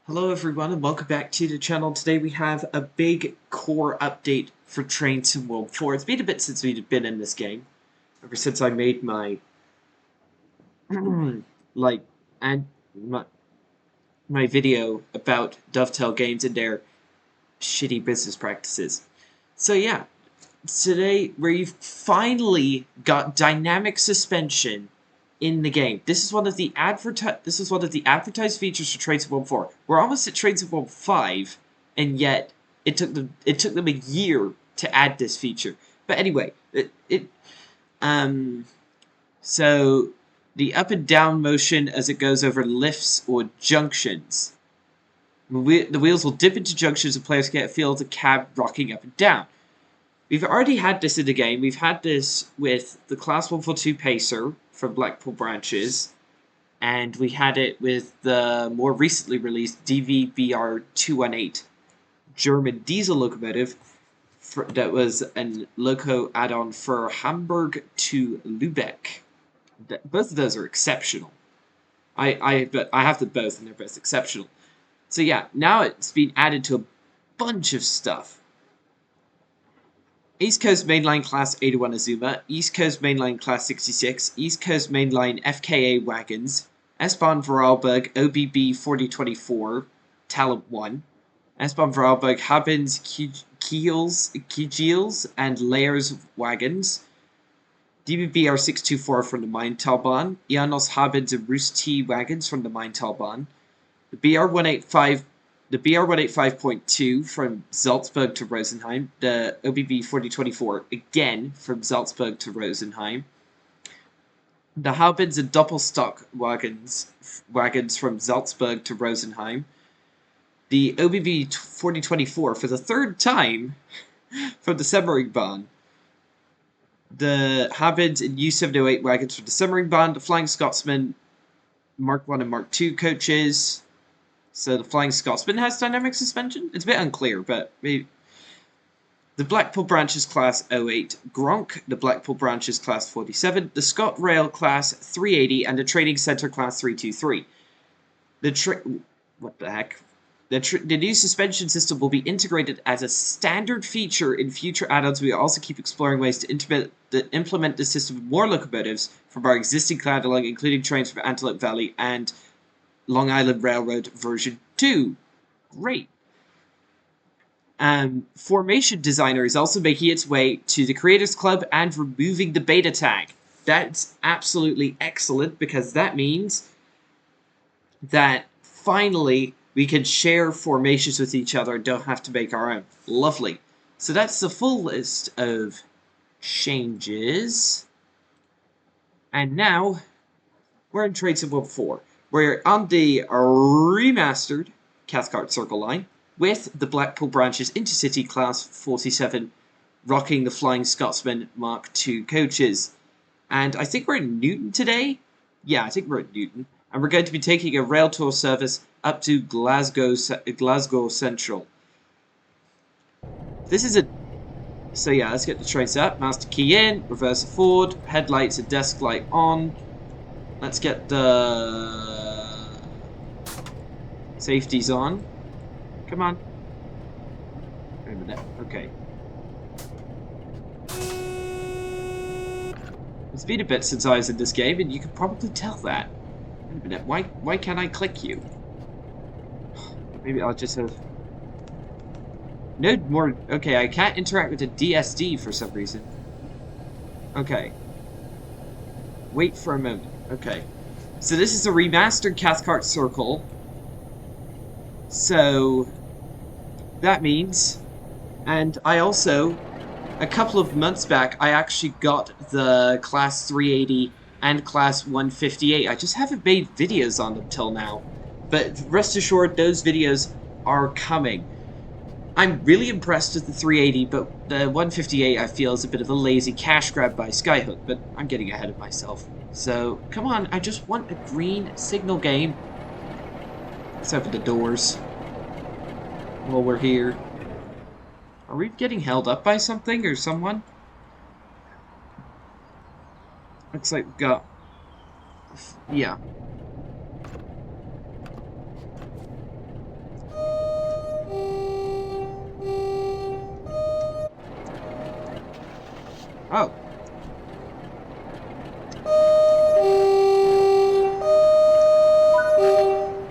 Hello everyone and welcome back to the channel. Today we have a big core update for Train Sim World 4. It's been a bit since we've been in this game. Ever since I made my like and my video about Dovetail Games and their shitty business practices. So yeah, today we've finally got dynamic suspension in the game. This is one of the advertised features for Train Sim World 4. We're almost at Train Sim World 5, and yet it took them a year to add this feature. But anyway, so the up and down motion as it goes over lifts or junctions. The wheels will dip into junctions and players get a feel of the cab rocking up and down. We've already had this in the game. We've had this with the Class 142 Pacer from Blackpool Branches, and we had it with the more recently released DVBR218 German diesel locomotive that was a loco add-on for Hamburg to Lübeck. Both of those are exceptional. I have them both, and they're both exceptional. So yeah, now it's been added to a bunch of stuff. East Coast Mainline Class 81 Azuma, East Coast Mainline Class 66, East Coast Mainline FKA wagons, S-Bahn Vorarlberg OBB 4024, Talent 1, S-Bahn Vorarlberg Habens Kiels and Layers wagons, DBBR 624 from the Maintalbahn, Janos Habens and Roost T wagons from the Maintalbahn, the BR185.2 from Salzburg to Rosenheim, the OBB 4024 again from Salzburg to Rosenheim, the Haubens and Doppelstock wagons from Salzburg to Rosenheim, the OBB 4024 for the third time from the Semmeringbahn, the Habens and U708 wagons from the Semmeringbahn, the Flying Scotsman Mark 1 and Mark 2 coaches. So the Flying Scotsman has dynamic suspension? It's a bit unclear, but maybe. The Blackpool Branches Class 08 Gronk, the Blackpool Branches Class 47, the ScotRail Class 380, and the Training Centre Class 323. What the heck? The new suspension system will be integrated as a standard feature in future add-ons. We will also keep exploring ways to implement the system with more locomotives from our existing catalog, including trains from Antelope Valley and Long Island Railroad version 2. Great. Formation Designer is also making its way to the Creators Club and removing the beta tag. That's absolutely excellent because that means that finally we can share formations with each other and don't have to make our own. Lovely. So that's the full list of changes. And now we're in Train Sim World 4. We're on the remastered Cathcart Circle line with the Blackpool Branches InterCity Class 47 rocking the Flying Scotsman Mark II coaches. And I think we're in Newton today? Yeah, I think we're at Newton. And we're going to be taking a rail tour service up to Glasgow Central. This is a... So yeah, let's get the train set up. Master key in, reverse forward, headlights and desk light on. Let's get the safeties on. Come on. Wait a minute. Okay. It's been a bit since I was in this game, and you can probably tell that. Wait a minute. Why can't I click you? Maybe I'll just have... No more... Okay, I can't interact with the DSD for some reason. Okay. Wait for a moment. Okay. So this is a remastered Cathcart Circle. So that means, and I also, a couple of months back, I actually got the Class 380 and Class 158. I just haven't made videos on them till now. But rest assured, those videos are coming. I'm really impressed with the 380, but the 158 I feel is a bit of a lazy cash grab by Skyhook, but I'm getting ahead of myself. So, come on, I just want a green signal game. Let's open the doors while we're here. Are we getting held up by something or someone? Looks like we've got... Yeah. Oh.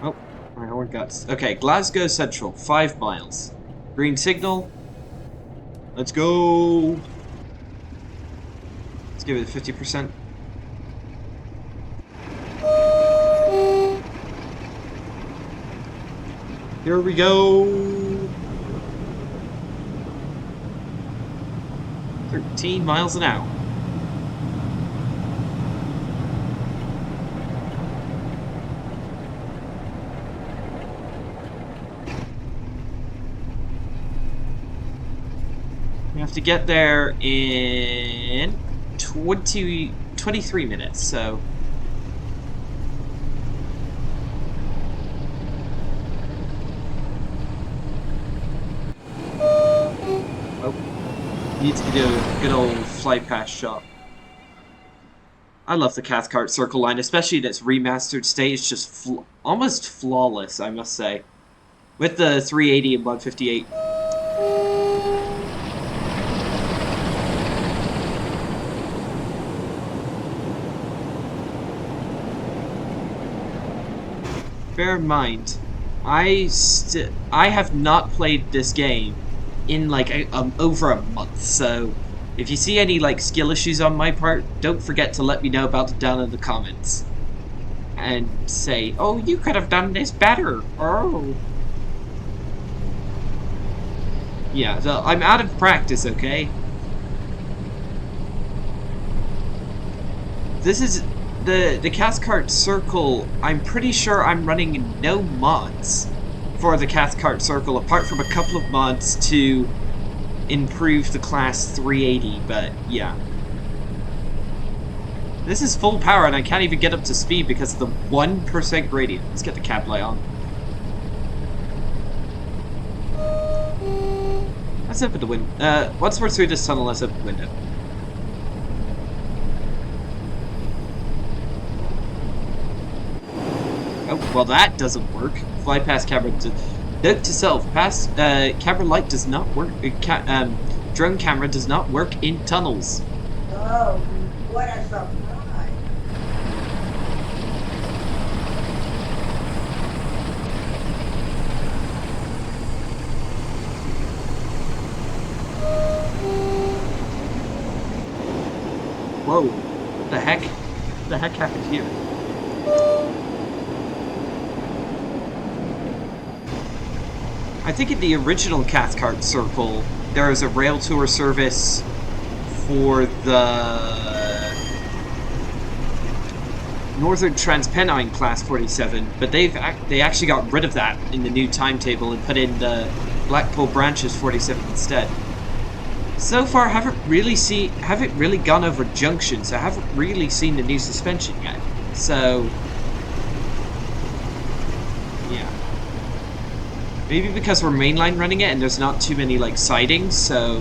Oh, my horn guts. Okay, Glasgow Central, 5 miles. Green signal. Let's go. Let's give it 50%. Here we go. 13 miles an hour. We have to get there in 23 minutes, so... Need to do a good old fly past shot. I love the Cathcart Circle line, especially in its remastered state. It's just almost flawless, I must say. With the 380 and 158. Bear in mind, I have not played this game in like over a month, so if you see any like skill issues on my part, don't forget to let me know about it down in the comments and say, oh, you could have done this better. Oh yeah, so I'm out of practice. Okay, this is the Cathcart Circle. I'm pretty sure I'm running no mods for the Cathcart Circle, apart from a couple of mods to improve the class 380, but yeah. This is full power and I can't even get up to speed because of the 1% gradient. Let's get the cab light on. Let's open the window. Once we're through this tunnel, let's open the window. Oh, well that doesn't work. Fly past camera. Note to self: camera light does not work. Drone camera does not work in tunnels. Oh, what a surprise! Whoa! What the heck? What the heck happened here? I think in the original Cathcart Circle, there was a rail tour service for the Northern Transpennine Class 47, but they actually got rid of that in the new timetable and put in the Blackpool Branches 47 instead. So far, haven't really gone over junctions. I haven't really seen the new suspension yet. So yeah. Maybe because we're mainline running it and there's not too many like sidings, so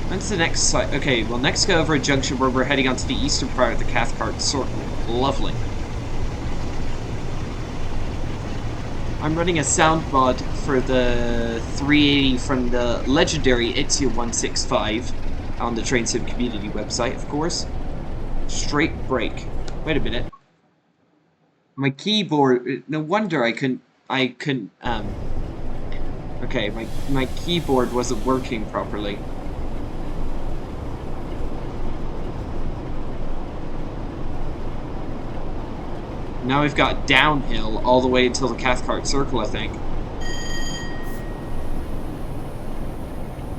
when's the next side? Okay, well next go over a junction where we're heading onto the eastern part of the Cathcart Circle. Lovely. I'm running a sound mod for the 380 from the legendary Itzia 165 on the Train Sim community website, of course. Straight brake. Wait a minute. My keyboard, no wonder I couldn't, okay, my keyboard wasn't working properly. Now we've got downhill all the way until the Cathcart Circle, I think.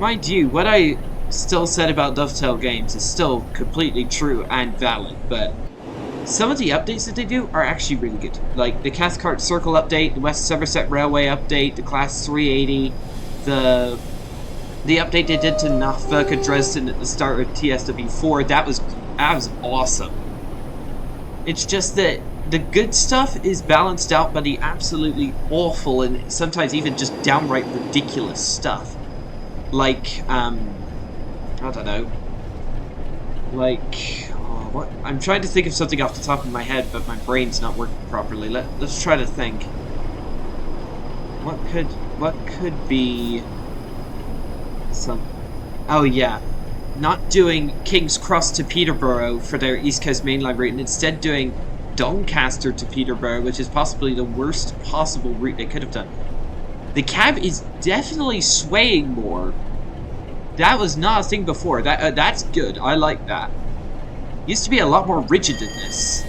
Mind you, what I still said about Dovetail Games is still completely true and valid, but some of the updates that they do are actually really good. Like the Cathcart Circle update, the West Somerset Railway update, the Class 380, the update they did to Norfolk Dresden at the start of TSW4, that was awesome. It's just that the good stuff is balanced out by the absolutely awful and sometimes even just downright ridiculous stuff. Like, I don't know. Like, what? I'm trying to think of something off the top of my head, but my brain's not working properly. Let's try to think. What could be some? Oh yeah, not doing King's Cross to Peterborough for their East Coast mainline route, and instead doing Doncaster to Peterborough, which is possibly the worst possible route they could have done. The cab is definitely swaying more. That was not a thing before. That's good. I like that. Used to be a lot more rigid than this.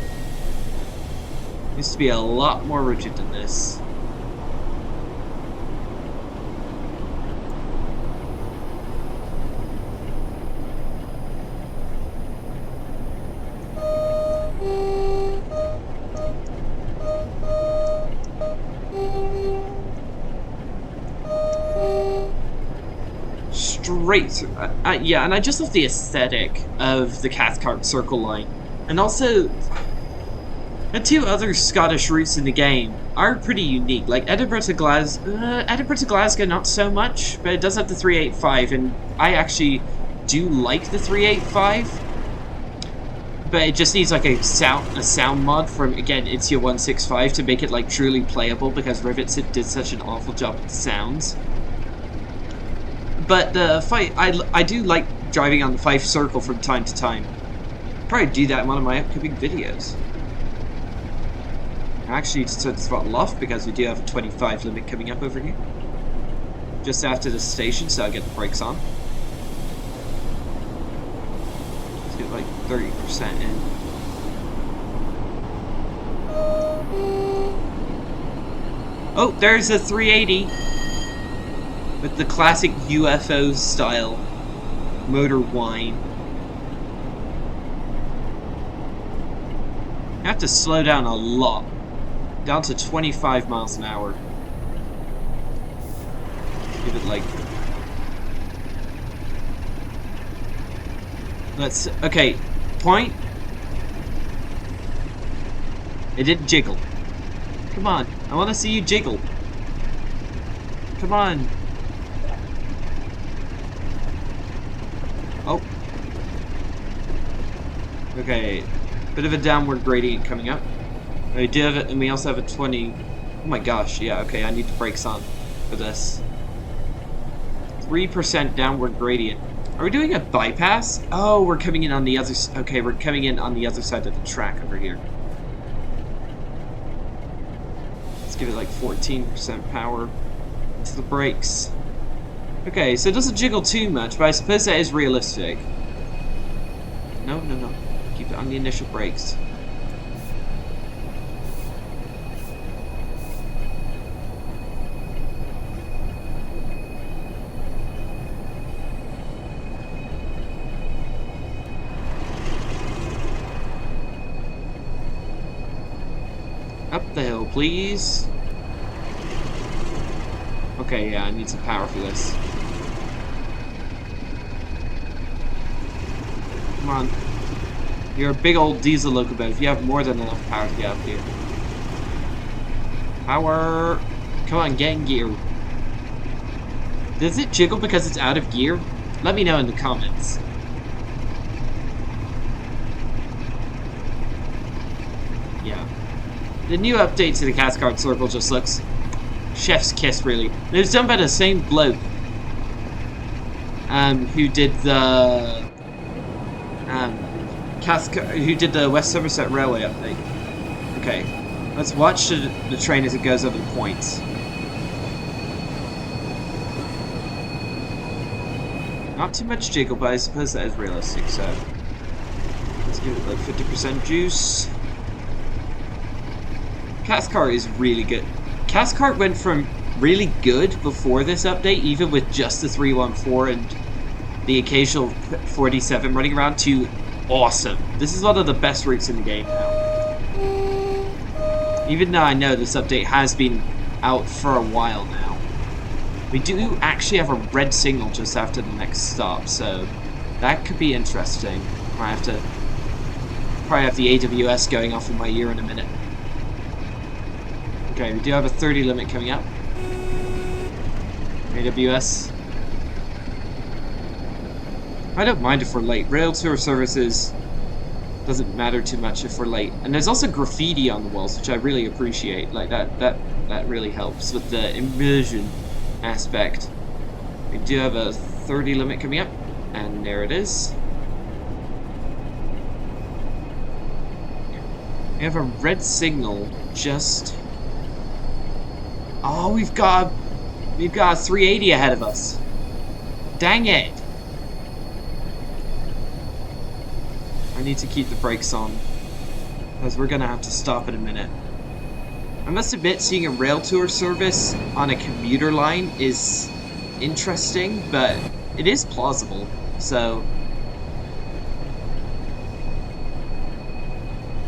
Used to be a lot more rigid than this. Straight through. Yeah, and I just love the aesthetic of the Cathcart Circle line. And also, the two other Scottish routes in the game are pretty unique. Like Edinburgh to Glasgow, not so much, but it does have the 385, and I actually do like the 385. But it just needs like a sound mod from, again, Itzia 165 to make it like truly playable, because Rivets did such an awful job with the sounds. But the I do like driving on the Fife Circle from time to time. Probably do that in one of my upcoming videos. I actually just turned the throttle off because we do have a 25 limit coming up over here. Just after the station, so I'll get the brakes on. Let's get like 30% in. Oh, there's a 380 with the classic UFO style motor whine. You have to slow down a lot. Down to 25 miles an hour. Give it like... Okay, point. It didn't jiggle. Come on, I want to see you jiggle. Come on. Oh. Okay, bit of a downward gradient coming up. We do have it, and we also have a 20. Oh my gosh, yeah, okay, I need the brakes on for this. 3% downward gradient. Are we doing a bypass? Oh, we're coming in on the other. Okay, we're coming in on the other side of the track over here. Let's give it like 14% power into the brakes. Okay, so it doesn't jiggle too much, but I suppose that is realistic. No, no, no. Keep it on the initial brakes. Up the hill, please. Okay, yeah, I need some power for this. Come on. You're a big old diesel locomotive. You have more than enough power to get up here. Power. Come on, get in gear. Does it jiggle because it's out of gear? Let me know in the comments. Yeah. The new update to the Cathcart Circle just looks chef's kiss, really. And it was done by the same bloke who did the who did the West Somerset Railway update. Okay, let's watch the train as it goes over the points. Not too much jiggle, but I suppose that is realistic, so let's give it like 50% juice. Cathcart is really good. Cathcart went from really good before this update, even with just the 314 and the occasional 47 running around, to awesome. This is one of the best routes in the game now. Even though I know this update has been out for a while now. We do actually have a red signal just after the next stop, so that could be interesting. I have to probably have the AWS going off in my ear in a minute. Okay, we do have a 30 limit coming up. AWS. I don't mind if we're late. Rail tour services doesn't matter too much if we're late. And there's also graffiti on the walls, which I really appreciate. Like that really helps with the immersion aspect. We do have a 30 limit coming up. And there it is. We have a red signal just... Oh, we've got a 380 ahead of us. Dang it. I need to keep the brakes on, because we're gonna have to stop in a minute. I must admit, seeing a rail tour service on a commuter line is interesting, but it is plausible, so...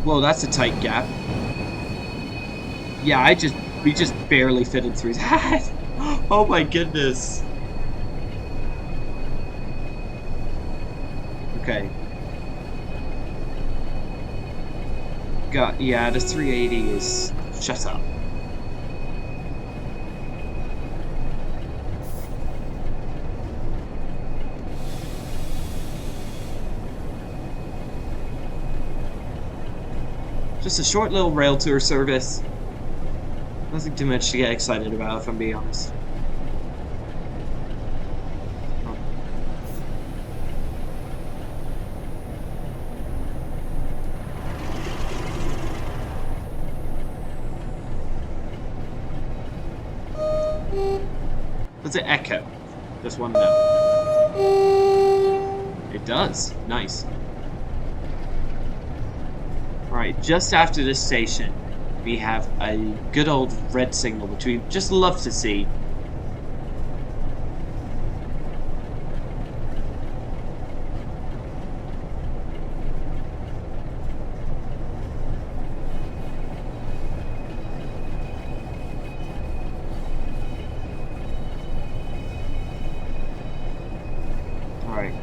Whoa, that's a tight gap. Yeah, we just barely fitted through that. Oh my goodness. Okay. Yeah, the 380 is... Shut up. Just a short little rail tour service. Nothing too much to get excited about, if I'm being honest. Oh. Does it echo? Just want to know. It does. Nice. Alright, just after this station, we have a good old red signal, which we just love to see. Alright.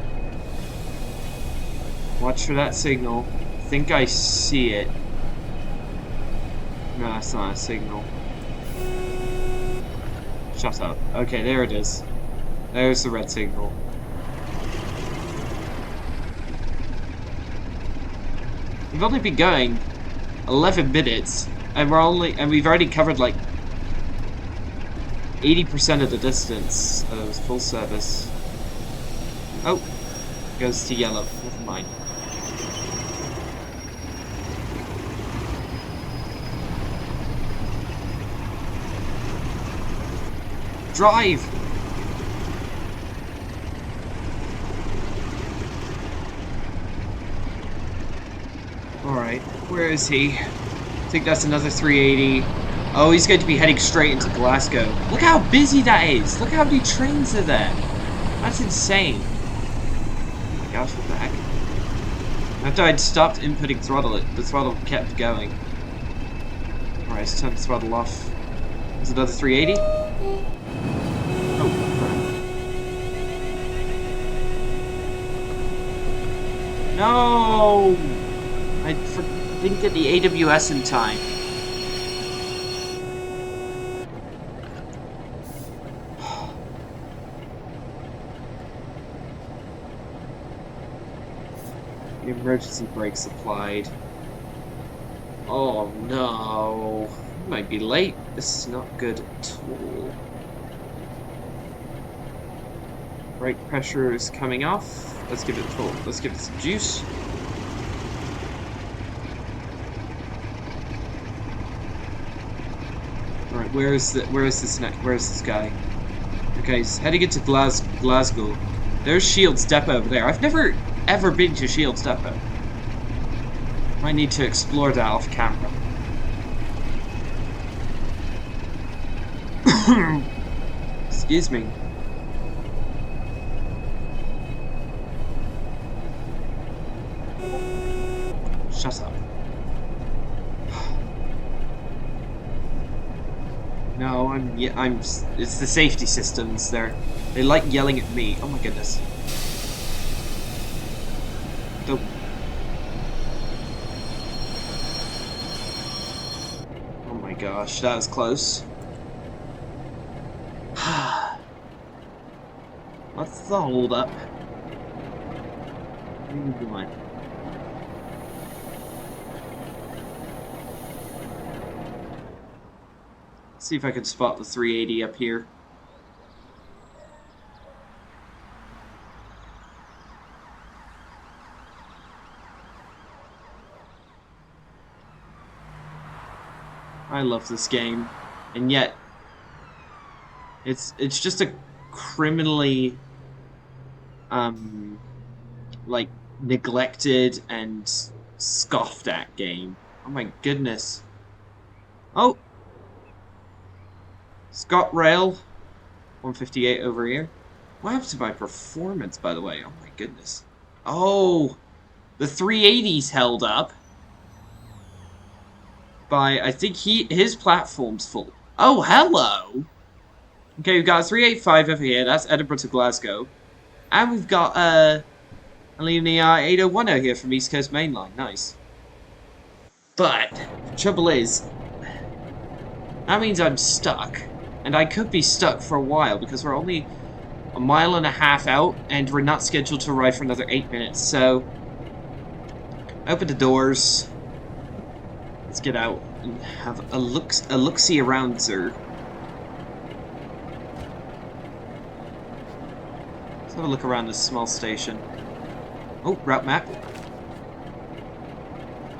Watch for that signal. I think I see it. No, that's not a signal. Shut up. Okay, there it is. There's the red signal. We've only been going 11 minutes, and we've already covered like 80% of the distance. It was full service. Oh, goes to yellow. Never mind. Drive! Alright, where is he? I think that's another 380. Oh, he's going to be heading straight into Glasgow. Look how busy that is! Look how many trains are there! That's insane. Oh my gosh, what the heck? After I'd stopped inputting throttle, the throttle kept going. Alright, let's turn the throttle off. There's another 380. No! I didn't get the AWS in time. The emergency brakes applied. Oh no. I might be late. This is not good at all. Brake pressure is coming off. Let's give it full. Let's give it some juice. Alright, where is this guy? Okay, he's heading into Glasgow. There's Shields Depot over there. I've never ever been to Shields Depot. Might need to explore that off camera. Excuse me. Shut up. No, it's the safety systems. They like yelling at me. Oh my goodness. Don't. Oh my gosh, that was close. What's the hold up? What do you want? See if I can spot the 380 up here. I love this game, and yet it's just a criminally like neglected and scoffed at game. Oh my goodness. Oh, Scott Rail 158 over here. What happened to my performance, by the way? Oh my goodness. Oh, the 380's held up by, I think his platform's full. Oh, hello. Okay, we've got 385 over here. That's Edinburgh to Glasgow. And we've got a linear 8010 here from East Coast Mainline. Nice. But the trouble is, that means I'm stuck. And I could be stuck for a while because we're only a mile and a half out and we're not scheduled to arrive for another 8 minutes. So, open the doors. Let's get out and have a look-see around, sir. Let's have a look around this small station. Oh, route map.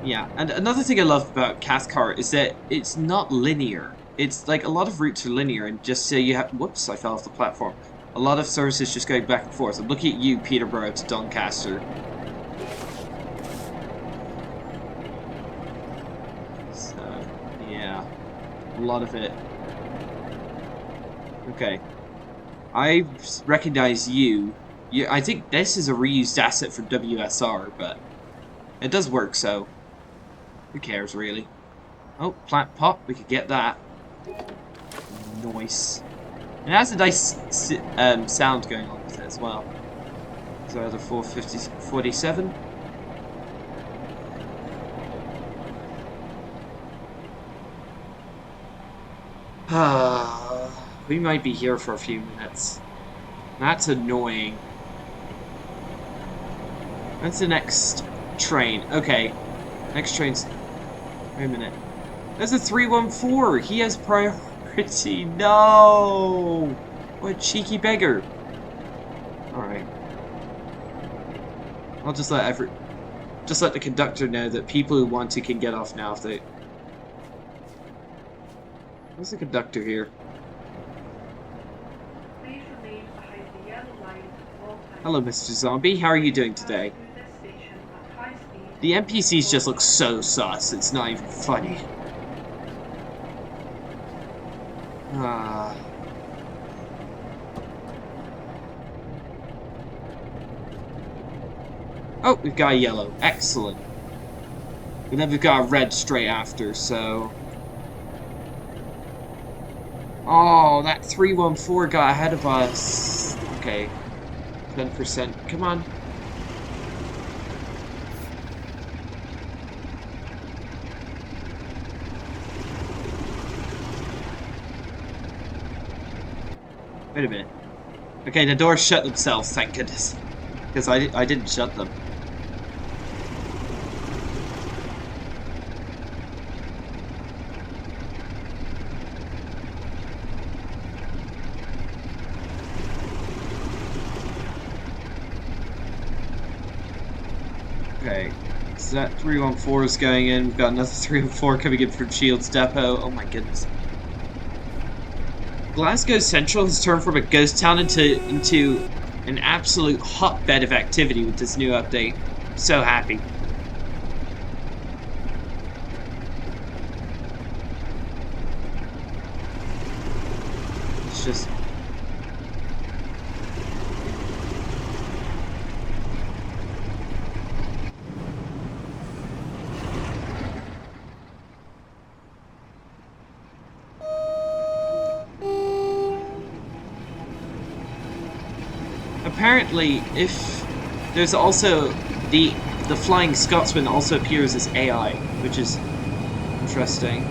Yeah, and another thing I love about Cathcart is that it's not linear. It's like a lot of routes are linear, and just say you have. Whoops, I fell off the platform. A lot of services just going back and forth. I'm looking at you, Peterborough to Doncaster. So, yeah, a lot of it. Okay, I recognize you. I think this is a reused asset from WSR, but it does work, so who cares, really? Oh, plant pot, we could get that. Nice. And it has a nice sound going on with it as well. So the 447. We might be here for a few minutes. That's annoying. That's the next train. Okay. Next train's... Wait a minute. There's a 314! He has priority! No! What a cheeky beggar! Alright. I'll just let the conductor know that people who want to can get off now if they... Where's the conductor here? Hello, Mr. Zombie. How are you doing today? The NPCs just look so sus, it's not even funny. Oh, we've got a yellow. Excellent. And then we've got a red straight after, so... Oh, that 314 got ahead of us. Okay. 10%. Come on. Wait a minute. Okay, the doors shut themselves, thank goodness. Because I didn't shut them. Okay, so that 314 is going in. We've got another 314 coming in from Shields Depot. Oh my goodness. Glasgow Central has turned from a ghost town into an absolute hotbed of activity with this new update. I'm so happy. It's just... Apparently, if there's also the Flying Scotsman also appears as AI, which is interesting.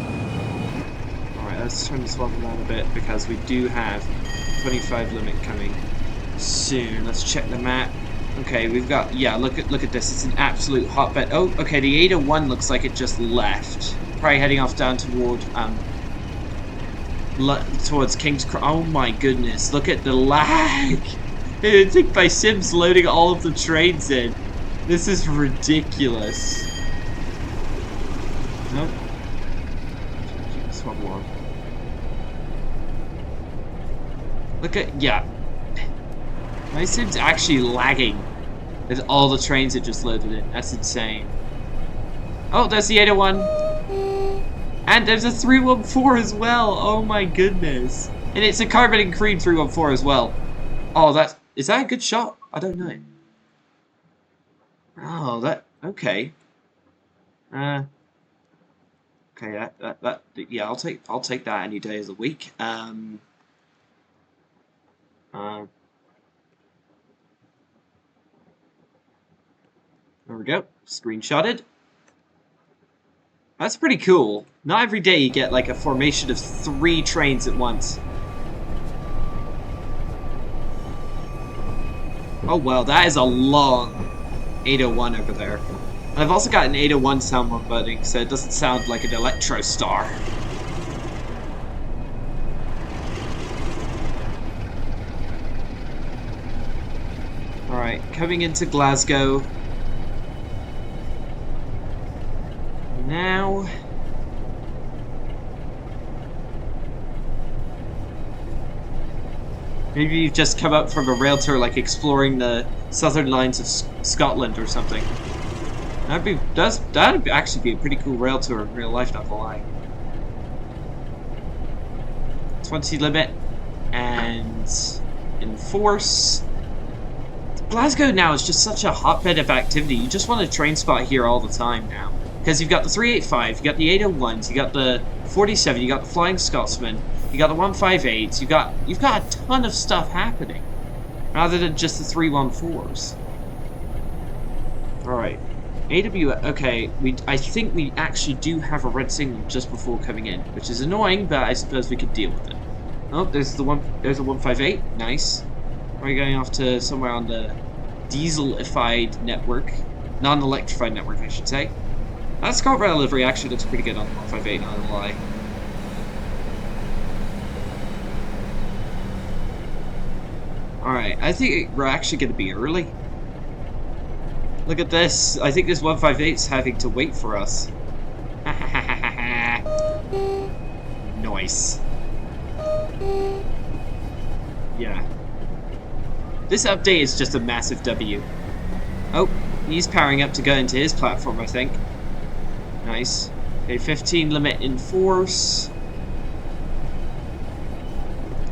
Alright, let's turn this one around a bit because we do have 25 limit coming soon. Let's check the map. Okay, we've got, yeah, look at this. It's an absolute hotbed. Oh, okay, the 801 looks like it just left. Probably heading off down toward towards King's Cross. Oh my goodness, look at the lag. I think my sim's loading all of the trains in. This is ridiculous. Nope. Look at, yeah. My sim's actually lagging with all the trains it just loaded in. That's insane. Oh, there's the 801. And there's a 314 as well. Oh my goodness. And it's a carbon and cream 314 as well. Oh, is that a good shot? I don't know. Oh, okay. Okay, yeah, I'll take that any day of the week. There we go. Screenshotted. That's pretty cool. Not every day you get like a formation of 3 trains at once. Oh wow, that is a long 801 over there. And I've also got an 801 sound modding, so it doesn't sound like an electro star. Alright, coming into Glasgow. Now... maybe you've just come up from a rail tour, like exploring the southern lines of Scotland or something. That'd actually be a pretty cool rail tour in real life, not gonna lie. 20 limit and enforce. Glasgow now is just such a hotbed of activity. You just want a train spot here all the time now. Because you've got the 385, you got the 801s, you got the 47, you got the Flying Scotsman, you got the 158s, you've got a ton of stuff happening. Rather than just the 314s. Alright. okay, I think we actually do have a red signal just before coming in, which is annoying, but I suppose we could deal with it. Oh, there's a 158, nice. We're going off to somewhere on the dieselified network. Non-electrified network, I should say. That ScotRail livery actually looks pretty good on the 158, not gonna lie. Alright, I think we're actually gonna be early. Look at this. I think this 158's having to wait for us. Nice. Yeah. This update is just a massive W. Oh, he's powering up to go into his platform, I think. Nice. Okay, 15 limit in force.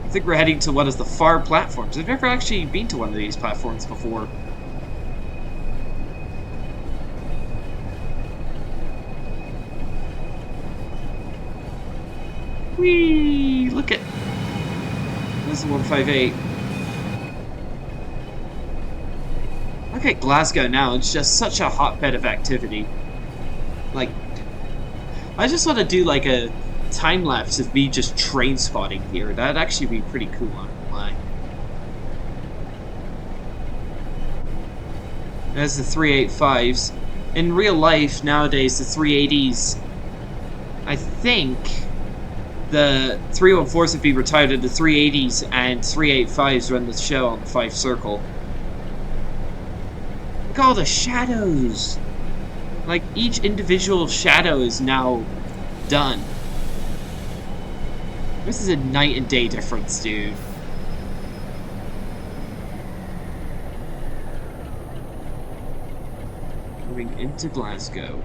I think we're heading to one of the far platforms. I've never actually been to one of these platforms before. Whee! Look at... There's the 158. Look at Glasgow now. It's just such a hotbed of activity. Like, I just want to do like a time lapse of me just train spotting here. That'd actually be pretty cool, I'm not gonna lie. There's the 385s. In real life, nowadays, the 380s, I think the 314s would be retired and the 380s and 385s run the show on the 5 circle. Look at all the shadows! Like, each individual shadow is now done. This is a night and day difference, dude. Moving into Glasgow.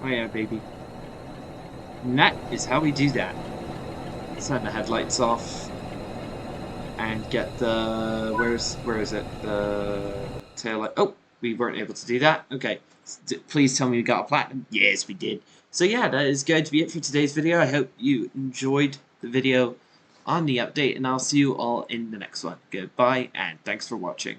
Oh yeah, baby. And that is how we do that. Turn the headlights off and get the where is it? The tail light. Oh, we weren't able to do that. Okay, please tell me we got a platinum. Yes, we did. So yeah, that is going to be it for today's video. I hope you enjoyed the video on the update, and I'll see you all in the next one. Goodbye, and thanks for watching.